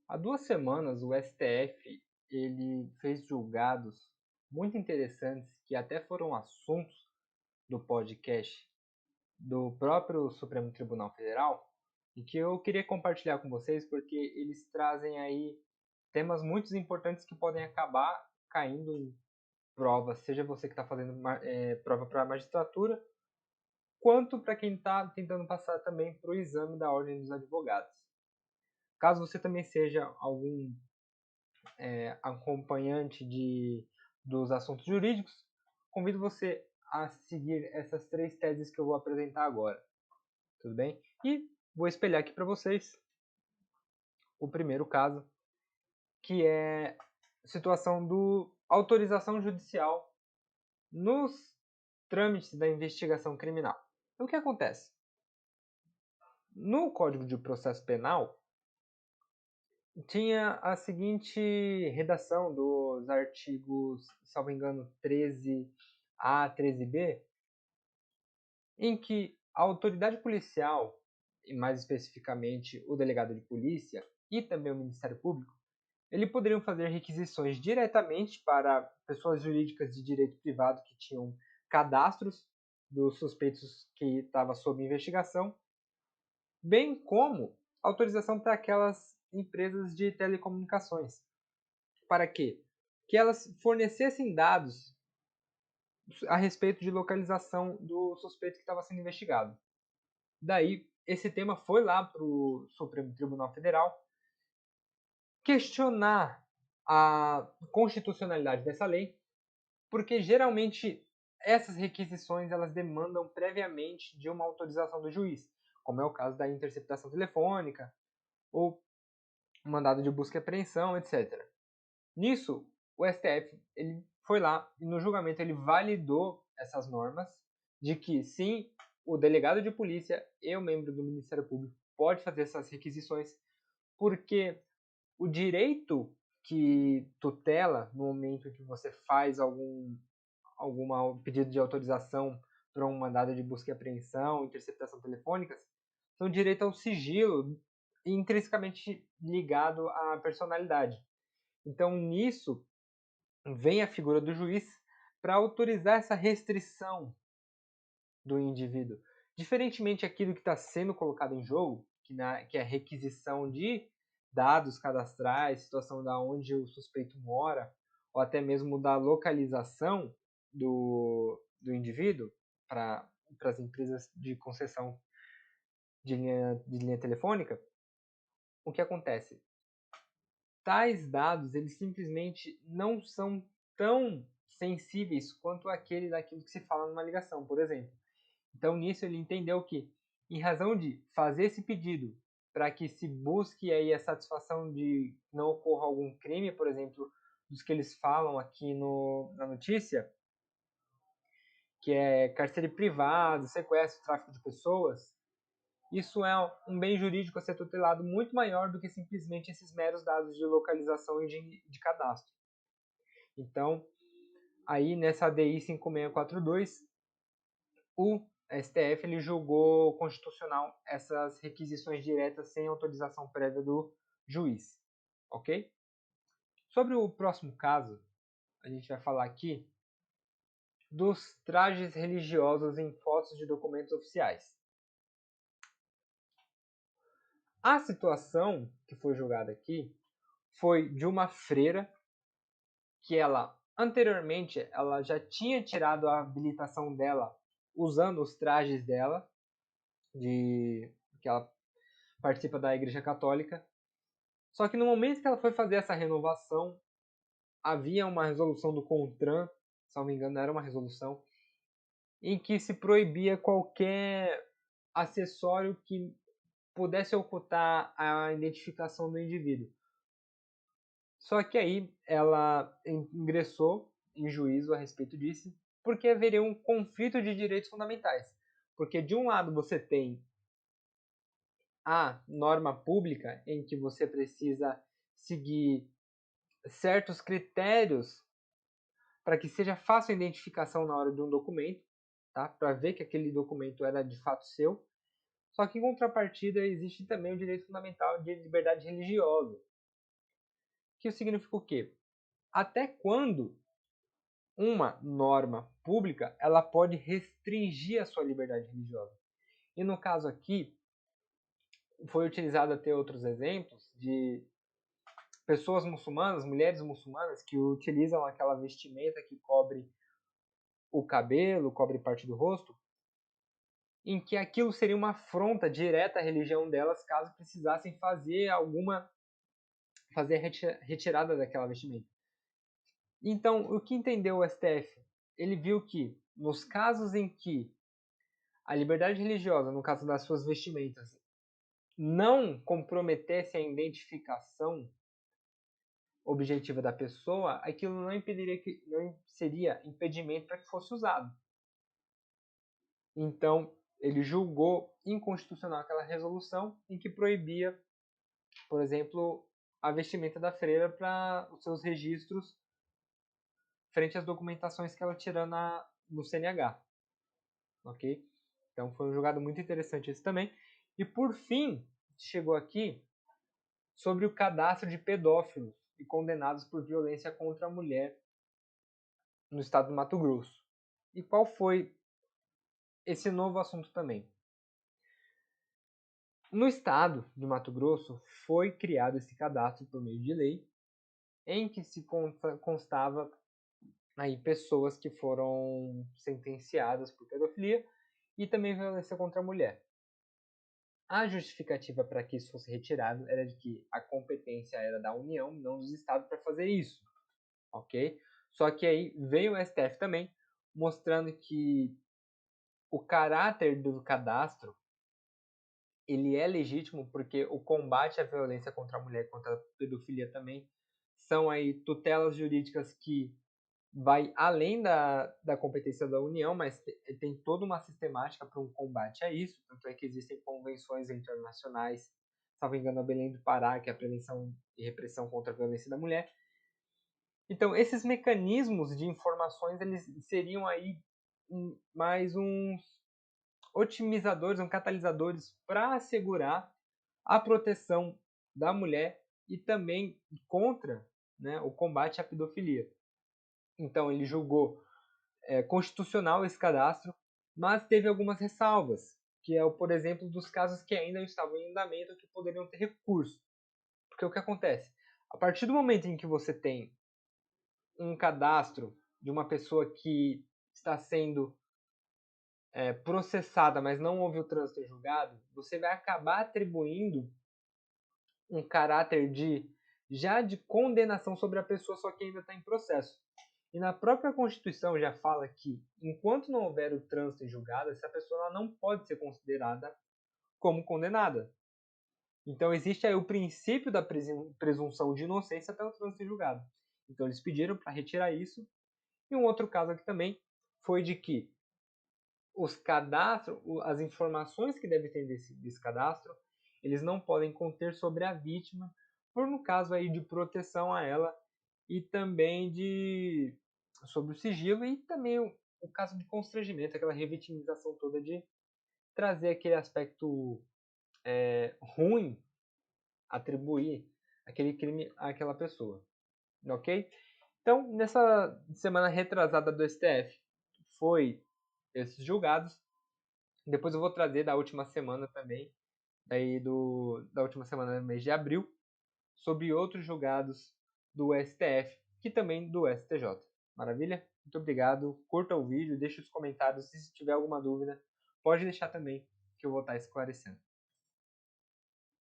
Há 2 semanas, o STF ele fez julgados muito interessantes que até foram assuntos do podcast do próprio Supremo Tribunal Federal e que eu queria compartilhar com vocês porque eles trazem aí temas muito importantes que podem acabar caindo em prova, seja você que está fazendo prova para a magistratura, quanto para quem está tentando passar também para o exame da Ordem dos Advogados. Caso você também seja algum acompanhante dos assuntos jurídicos, convido você a seguir essas 3 teses que eu vou apresentar agora, tudo bem? E vou espelhar aqui para vocês o primeiro caso, que é a situação do autorização judicial nos trâmites da investigação criminal. Então, o que acontece? No Código de Processo Penal, tinha a seguinte redação dos artigos, salvo engano, 13A, 13B, em que a autoridade policial, e mais especificamente o delegado de polícia e também o Ministério Público, eles poderiam fazer requisições diretamente para pessoas jurídicas de direito privado que tinham cadastros dos suspeitos que estavam sob investigação, bem como autorização para aquelas empresas de telecomunicações. Para quê? Que elas fornecessem dados a respeito de localização do suspeito que estava sendo investigado. Daí, esse tema foi lá para o Supremo Tribunal Federal questionar a constitucionalidade dessa lei, porque geralmente essas requisições elas demandam previamente de uma autorização do juiz, como é o caso da interceptação telefônica ou mandado de busca e apreensão, etc. Nisso, o STF ele foi lá e no julgamento ele validou essas normas de que sim, o delegado de polícia e o membro do Ministério Público pode fazer essas requisições, porque o direito que tutela no momento que você faz algum pedido de autorização para um mandado de busca e apreensão, interceptação telefônicas, são direito ao sigilo intrinsecamente ligado à personalidade. Então, nisso, vem a figura do juiz para autorizar essa restrição do indivíduo. Diferentemente aquilo que está sendo colocado em jogo, que é a requisição de dados cadastrais, situação da onde o suspeito mora, ou até mesmo da localização do indivíduo para as empresas de concessão de linha telefônica, o que acontece? Tais dados eles simplesmente não são tão sensíveis quanto aquele daquilo que se fala numa ligação, por exemplo. Então, nisso, ele entendeu que, em razão de fazer esse pedido para que se busque aí a satisfação de não ocorra algum crime, por exemplo, dos que eles falam aqui na notícia, que é cárcere privado, sequestro, tráfico de pessoas, isso é um bem jurídico a ser tutelado muito maior do que simplesmente esses meros dados de localização e de cadastro. Então, aí nessa ADI 5642, o STF ele julgou constitucional essas requisições diretas sem autorização prévia do juiz, ok? Sobre o próximo caso, a gente vai falar aqui dos trajes religiosos em fotos de documentos oficiais. A situação que foi julgada aqui foi de uma freira que ela anteriormente ela já tinha tirado a habilitação dela usando os trajes dela de que ela participa da Igreja Católica. Só que no momento que ela foi fazer essa renovação, havia uma resolução do CONTRAN, se não me engano, era uma resolução, em que se proibia qualquer acessório que pudesse ocultar a identificação do indivíduo. Só que aí ela ingressou em juízo a respeito disso, porque haveria um conflito de direitos fundamentais. Porque de um lado você tem a norma pública em que você precisa seguir certos critérios para que seja fácil a identificação na hora de um documento, tá? Para ver que aquele documento era de fato seu. Só que em contrapartida existe também o direito fundamental de liberdade religiosa. que significa o quê? Até quando uma norma pública ela pode restringir a sua liberdade religiosa? E no caso aqui, foi utilizado até outros exemplos de pessoas muçulmanas, mulheres muçulmanas, que utilizam aquela vestimenta que cobre o cabelo, cobre parte do rosto, em que aquilo seria uma afronta direta à religião delas caso precisassem fazer a retirada daquela vestimenta. Então, o que entendeu o STF? Ele viu que, nos casos em que a liberdade religiosa, no caso das suas vestimentas, não comprometesse a identificação objetiva da pessoa, aquilo não seria impedimento para que fosse usado. Então, ele julgou inconstitucional aquela resolução em que proibia, por exemplo, a vestimenta da freira para os seus registros frente às documentações que ela tira no CNH. Ok? Então foi um julgado muito interessante esse também. E por fim, chegou aqui sobre o cadastro de pedófilos e condenados por violência contra a mulher no estado do Mato Grosso. E qual foi esse novo assunto também? No estado de Mato Grosso foi criado esse cadastro por meio de lei, em que se constava aí pessoas que foram sentenciadas por pedofilia e também violência contra a mulher. A justificativa para que isso fosse retirado era de que a competência era da União, não dos estados, para fazer isso, ok? Só que aí veio o STF também, mostrando que o caráter do cadastro ele é legítimo porque o combate à violência contra a mulher, contra a pedofilia também, são aí tutelas jurídicas que vai além da competência da União, mas tem toda uma sistemática para um combate a isso, tanto é que existem convenções internacionais, salvo engano, a Belém do Pará, que é a prevenção e repressão contra a violência da mulher. Então, esses mecanismos de informações, eles seriam aí mais uns otimizadores, catalisadores para assegurar a proteção da mulher e também contra, né, o combate à pedofilia. Então, ele julgou constitucional esse cadastro, mas teve algumas ressalvas, que é, por exemplo, dos casos que ainda estavam em andamento que poderiam ter recurso. Porque o que acontece? A partir do momento em que você tem um cadastro de uma pessoa que está sendo processada, mas não houve o trânsito em julgado, você vai acabar atribuindo um caráter de condenação sobre a pessoa, só que ainda está em processo. E na própria Constituição já fala que, enquanto não houver o trânsito em julgado, essa pessoa não pode ser considerada como condenada. Então existe aí o princípio da presunção de inocência até o trânsito em julgado. Então eles pediram para retirar isso. E um outro caso aqui também foi de que os cadastros, as informações que devem ter desse cadastro, eles não podem conter sobre a vítima, por no caso aí de proteção a ela e também sobre o sigilo e também o caso de constrangimento, aquela revitimização toda de trazer aquele aspecto ruim, atribuir aquele crime àquela pessoa, ok? Então, nessa semana retrasada do STF, foi esses julgados. Depois eu vou trazer da última semana também, daí da última semana do mês de abril, sobre outros julgados do STF, que também do STJ. Maravilha? Muito obrigado. Curta o vídeo, deixe os comentários. Se tiver alguma dúvida, pode deixar também, que eu vou estar esclarecendo.